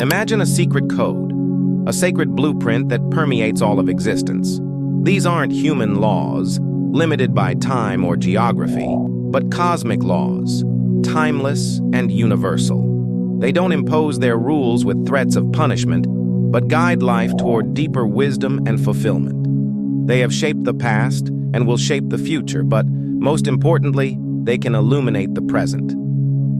Imagine a secret code, a sacred blueprint that permeates all of existence. These aren't human laws, limited by time or geography, but cosmic laws, timeless and universal. They don't impose their rules with threats of punishment, but guide life toward deeper wisdom and fulfillment. They have shaped the past and will shape the future, but most importantly, they can illuminate the present.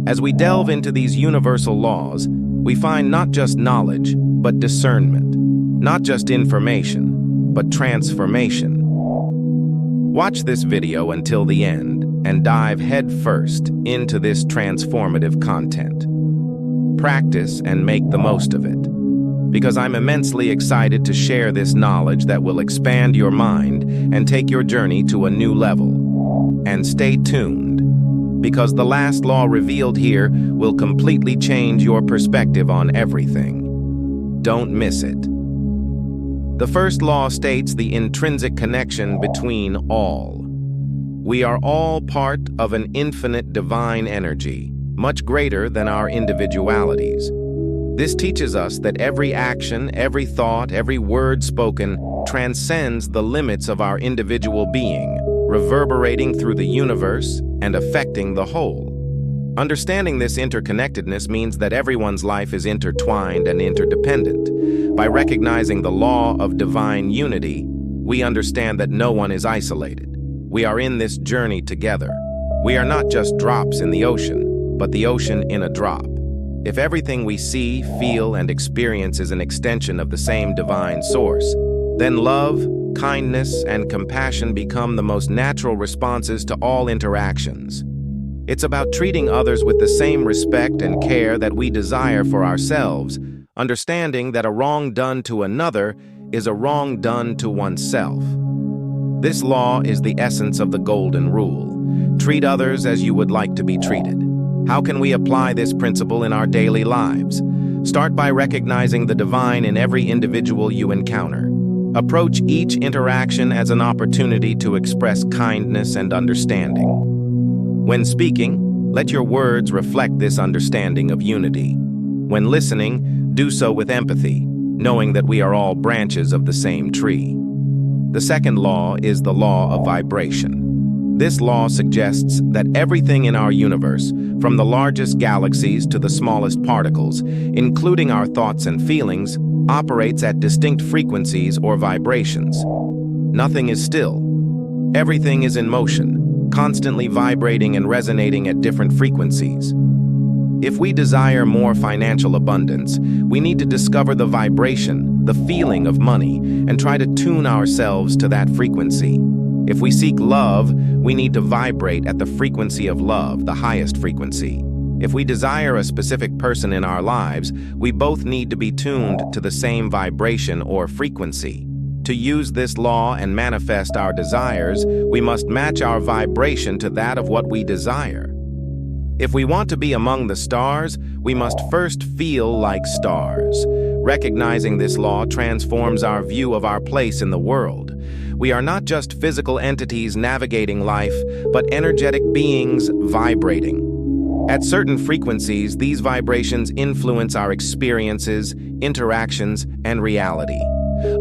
As we delve into these universal laws, we find not just knowledge, but discernment, not just information, but transformation. Watch this video until the end and dive headfirst into this transformative content. Practice and make the most of it, because I'm immensely excited to share this knowledge that will expand your mind and take your journey to a new level. And stay tuned, because the last law revealed here will completely change your perspective on everything. Don't miss it. The first law states the intrinsic connection between all. We are all part of an infinite divine energy, much greater than our individualities. This teaches us that every action, every thought, every word spoken transcends the limits of our individual being, reverberating through the universe and affecting the whole. Understanding this interconnectedness means that everyone's life is intertwined and interdependent. By recognizing the law of divine unity, we understand that no one is isolated. We are in this journey together. We are not just drops in the ocean, but the ocean in a drop. If everything we see, feel, and experience is an extension of the same divine source, then love, kindness, and compassion become the most natural responses to all interactions. It's about treating others with the same respect and care that we desire for ourselves, understanding that a wrong done to another is a wrong done to oneself. This law is the essence of the golden rule. Treat others as you would like to be treated. How can we apply this principle in our daily lives? Start by recognizing the divine in every individual you encounter. Approach each interaction as an opportunity to express kindness and understanding. When speaking, let your words reflect this understanding of unity. When listening, do so with empathy, knowing that we are all branches of the same tree. The second law is the law of vibration. This law suggests that everything in our universe, from the largest galaxies to the smallest particles, including our thoughts and feelings, operates at distinct frequencies or vibrations. Nothing is still. Everything is in motion, constantly vibrating and resonating at different frequencies. If we desire more financial abundance, we need to discover the vibration, the feeling of money, and try to tune ourselves to that frequency. If we seek love, we need to vibrate at the frequency of love, the highest frequency. If we desire a specific person in our lives, we both need to be tuned to the same vibration or frequency. To use this law and manifest our desires, we must match our vibration to that of what we desire. If we want to be among the stars, we must first feel like stars. Recognizing this law transforms our view of our place in the world. We are not just physical entities navigating life, but energetic beings vibrating. At certain frequencies, these vibrations influence our experiences, interactions, and reality.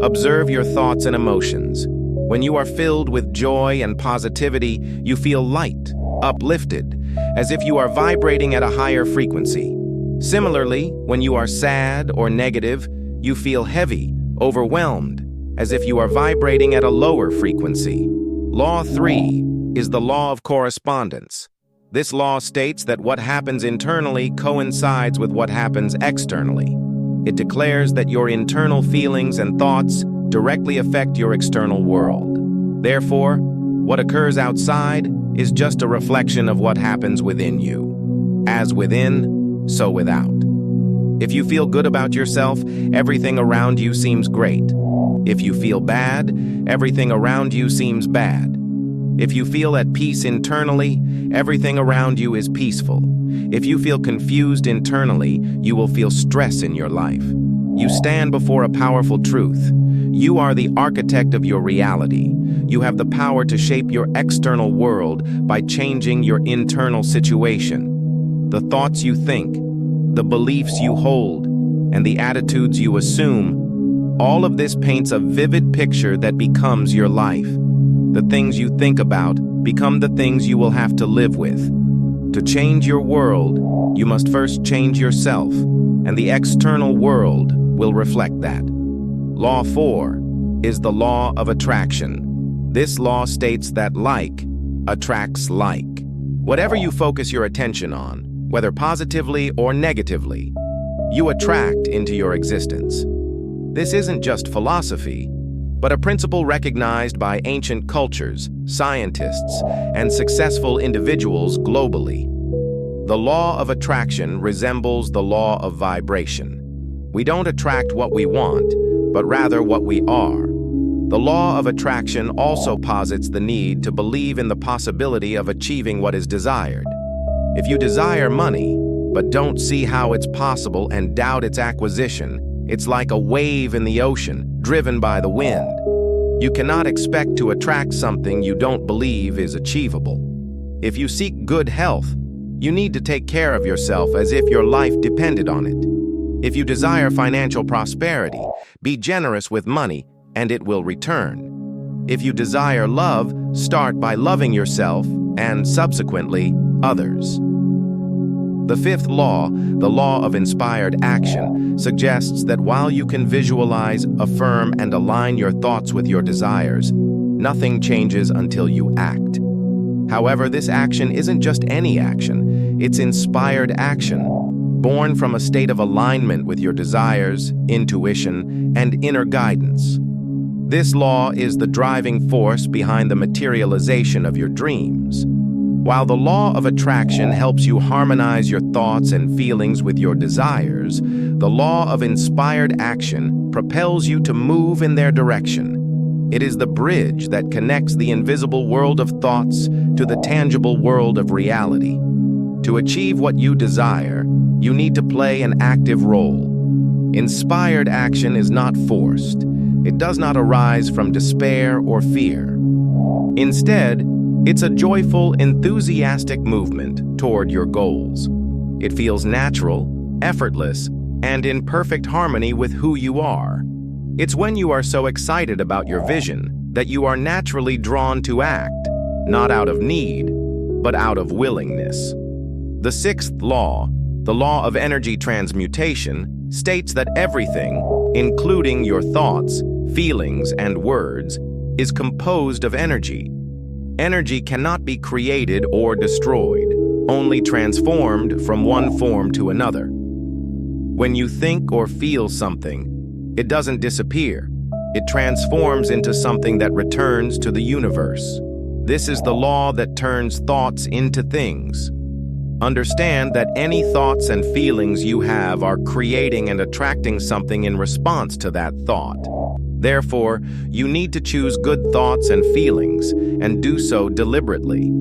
Observe your thoughts and emotions. When you are filled with joy and positivity, you feel light, uplifted, as if you are vibrating at a higher frequency. Similarly, when you are sad or negative, you feel heavy, overwhelmed, as if you are vibrating at a lower frequency. Law 3 is the law of correspondence. This law states that what happens internally coincides with what happens externally. It declares that your internal feelings and thoughts directly affect your external world. Therefore, what occurs outside is just a reflection of what happens within you. As within, so without. If you feel good about yourself, everything around you seems great. If you feel bad, everything around you seems bad. If you feel at peace internally, everything around you is peaceful. If you feel confused internally, you will feel stress in your life. You stand before a powerful truth. You are the architect of your reality. You have the power to shape your external world by changing your internal situation. The thoughts you think, the beliefs you hold, and the attitudes you assume, all of this paints a vivid picture that becomes your life. The things you think about become the things you will have to live with. To change your world, you must first change yourself, and the external world will reflect that. Law 4 is the law of attraction. This law states that like attracts like. Whatever you focus your attention on, whether positively or negatively, you attract into your existence. This isn't just philosophy, but a principle recognized by ancient cultures, scientists, and successful individuals globally. The law of attraction resembles the law of vibration. We don't attract what we want, but rather what we are. The law of attraction also posits the need to believe in the possibility of achieving what is desired. If you desire money, but don't see how it's possible and doubt its acquisition, it's like a wave in the ocean, driven by the wind. You cannot expect to attract something you don't believe is achievable. If you seek good health, you need to take care of yourself as if your life depended on it. If you desire financial prosperity, be generous with money, and it will return. If you desire love, start by loving yourself and, subsequently, others. The fifth law, the law of inspired action, suggests that while you can visualize, affirm, and align your thoughts with your desires, nothing changes until you act. However, this action isn't just any action, it's inspired action, born from a state of alignment with your desires, intuition, and inner guidance. This law is the driving force behind the materialization of your dreams. While the law of attraction helps you harmonize your thoughts and feelings with your desires, the law of inspired action propels you to move in their direction. It is the bridge that connects the invisible world of thoughts to the tangible world of reality. To achieve what you desire, you need to play an active role. Inspired action is not forced. It does not arise from despair or fear. Instead, it's a joyful, enthusiastic movement toward your goals. It feels natural, effortless, and in perfect harmony with who you are. It's when you are so excited about your vision that you are naturally drawn to act, not out of need, but out of willingness. The sixth law, the law of energy transmutation, states that everything, including your thoughts, feelings, and words, is composed of energy. Energy cannot be created or destroyed, only transformed from one form to another. When you think or feel something, it doesn't disappear. It transforms into something that returns to the universe. This is the law that turns thoughts into things. Understand that any thoughts and feelings you have are creating and attracting something in response to that thought. Therefore, you need to choose good thoughts and feelings, and do so deliberately.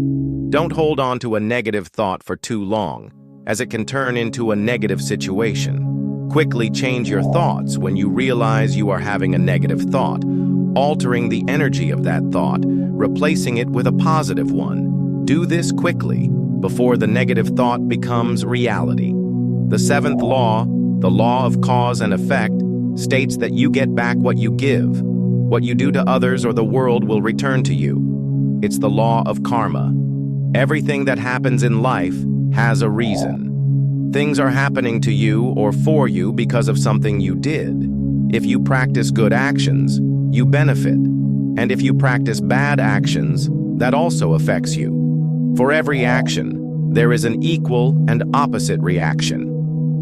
Don't hold on to a negative thought for too long, as it can turn into a negative situation. Quickly change your thoughts when you realize you are having a negative thought, altering the energy of that thought, replacing it with a positive one. Do this quickly, before the negative thought becomes reality. The seventh law, the law of cause and effect, states that you get back what you give. What you do to others or the world will return to you. It's the law of karma. Everything that happens in life has a reason. Things are happening to you or for you because of something you did. If you practice good actions, you benefit. And if you practice bad actions, that also affects you. For every action, there is an equal and opposite reaction.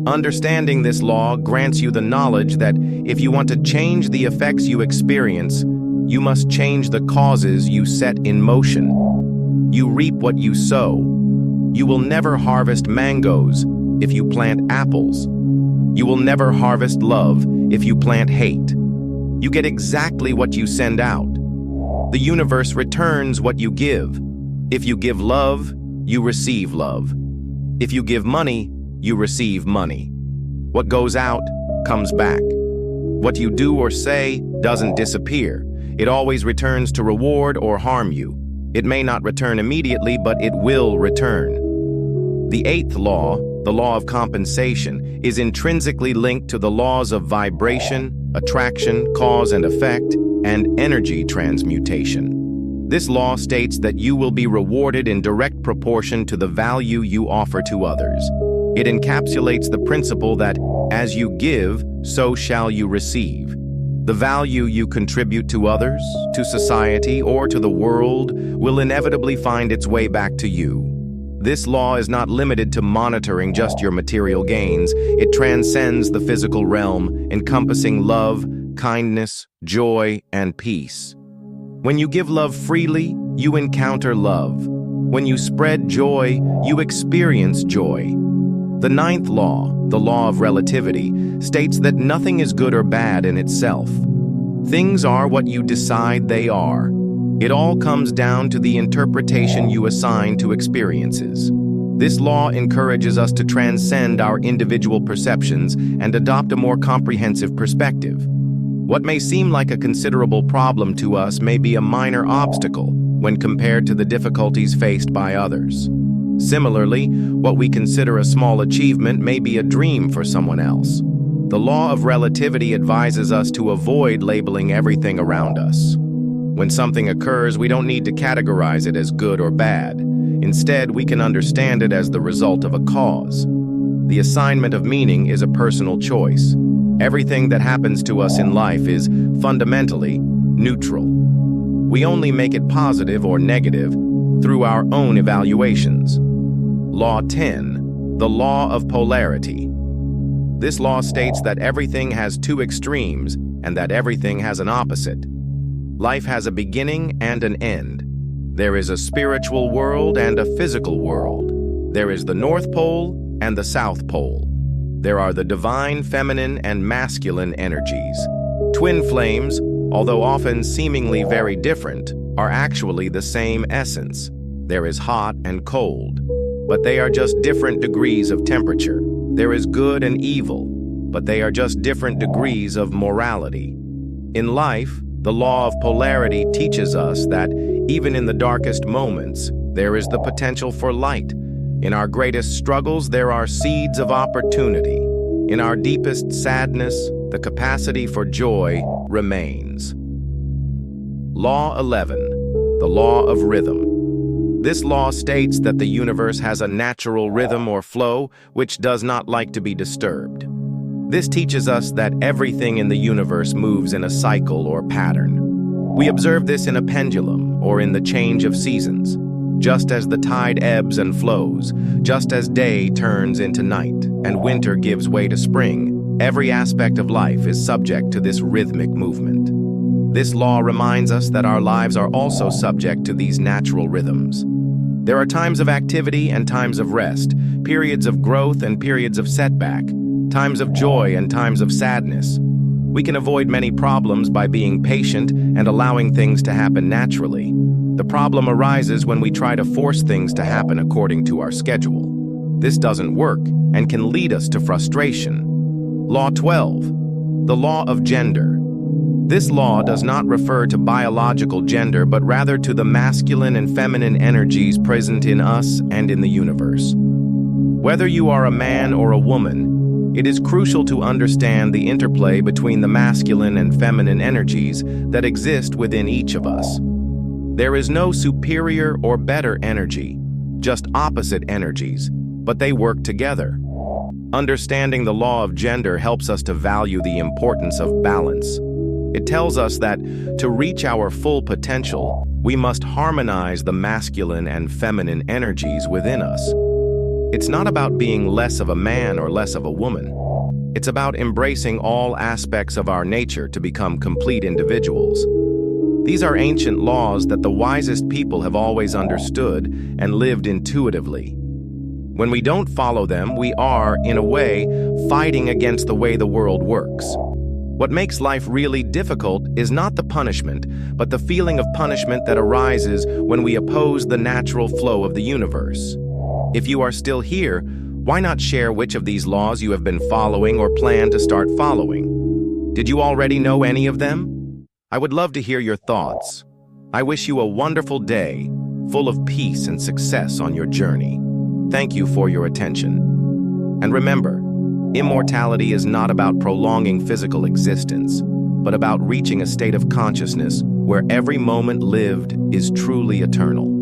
Understanding this law grants you the knowledge that if you want to change the effects you experience, you must change the causes you set in motion. You reap what you sow. You will never harvest mangoes if you plant apples. You will never harvest love if you plant hate. You get exactly what you send out. The universe returns what you give. If you give love, you receive love. If you give money, you receive money. What goes out comes back. What you do or say doesn't disappear. It always returns to reward or harm you. It may not return immediately, but it will return. The eighth law, the law of compensation, is intrinsically linked to the laws of vibration, attraction, cause and effect, and energy transmutation. This law states that you will be rewarded in direct proportion to the value you offer to others. It encapsulates the principle that, as you give, so shall you receive. The value you contribute to others, to society, or to the world will inevitably find its way back to you. This law is not limited to monitoring just your material gains. It transcends the physical realm, encompassing love, kindness, joy, and peace. When you give love freely, you encounter love. When you spread joy, you experience joy. The ninth law, the law of relativity, states that nothing is good or bad in itself. Things are what you decide they are. It all comes down to the interpretation you assign to experiences. This law encourages us to transcend our individual perceptions and adopt a more comprehensive perspective. What may seem like a considerable problem to us may be a minor obstacle when compared to the difficulties faced by others. Similarly, what we consider a small achievement may be a dream for someone else. The law of relativity advises us to avoid labeling everything around us. When something occurs, we don't need to categorize it as good or bad. Instead, we can understand it as the result of a cause. The assignment of meaning is a personal choice. Everything that happens to us in life is fundamentally neutral. We only make it positive or negative through our own evaluations. Law 10, the law of polarity. This law states that everything has two extremes and that everything has an opposite. Life has a beginning and an end. There is a spiritual world and a physical world. There is the North Pole and the South Pole. There are the divine feminine and masculine energies. Twin flames, although often seemingly very different, are actually the same essence. There is hot and cold, but they are just different degrees of temperature. There is good and evil, but they are just different degrees of morality. In life, the law of polarity teaches us that even in the darkest moments, there is the potential for light. In our greatest struggles, there are seeds of opportunity. In our deepest sadness, the capacity for joy remains. Law 11, the law of rhythm. This law states that the universe has a natural rhythm or flow which does not like to be disturbed. This teaches us that everything in the universe moves in a cycle or pattern. We observe this in a pendulum or in the change of seasons. Just as the tide ebbs and flows, just as day turns into night and winter gives way to spring, every aspect of life is subject to this rhythmic movement. This law reminds us that our lives are also subject to these natural rhythms. There are times of activity and times of rest, periods of growth and periods of setback, times of joy and times of sadness. We can avoid many problems by being patient and allowing things to happen naturally. The problem arises when we try to force things to happen according to our schedule. This doesn't work and can lead us to frustration. Law 12, the law of gender. This law does not refer to biological gender, but rather to the masculine and feminine energies present in us and in the universe. Whether you are a man or a woman, it is crucial to understand the interplay between the masculine and feminine energies that exist within each of us. There is no superior or better energy, just opposite energies, but they work together. Understanding the law of gender helps us to value the importance of balance. It tells us that to reach our full potential, we must harmonize the masculine and feminine energies within us. It's not about being less of a man or less of a woman. It's about embracing all aspects of our nature to become complete individuals. These are ancient laws that the wisest people have always understood and lived intuitively. When we don't follow them, we are, in a way, fighting against the way the world works. What makes life really difficult is not the punishment, but the feeling of punishment that arises when we oppose the natural flow of the universe. If you are still here, why not share which of these laws you have been following or plan to start following? Did you already know any of them? I would love to hear your thoughts. I wish you a wonderful day, full of peace and success on your journey. Thank you for your attention. And remember, immortality is not about prolonging physical existence, but about reaching a state of consciousness where every moment lived is truly eternal.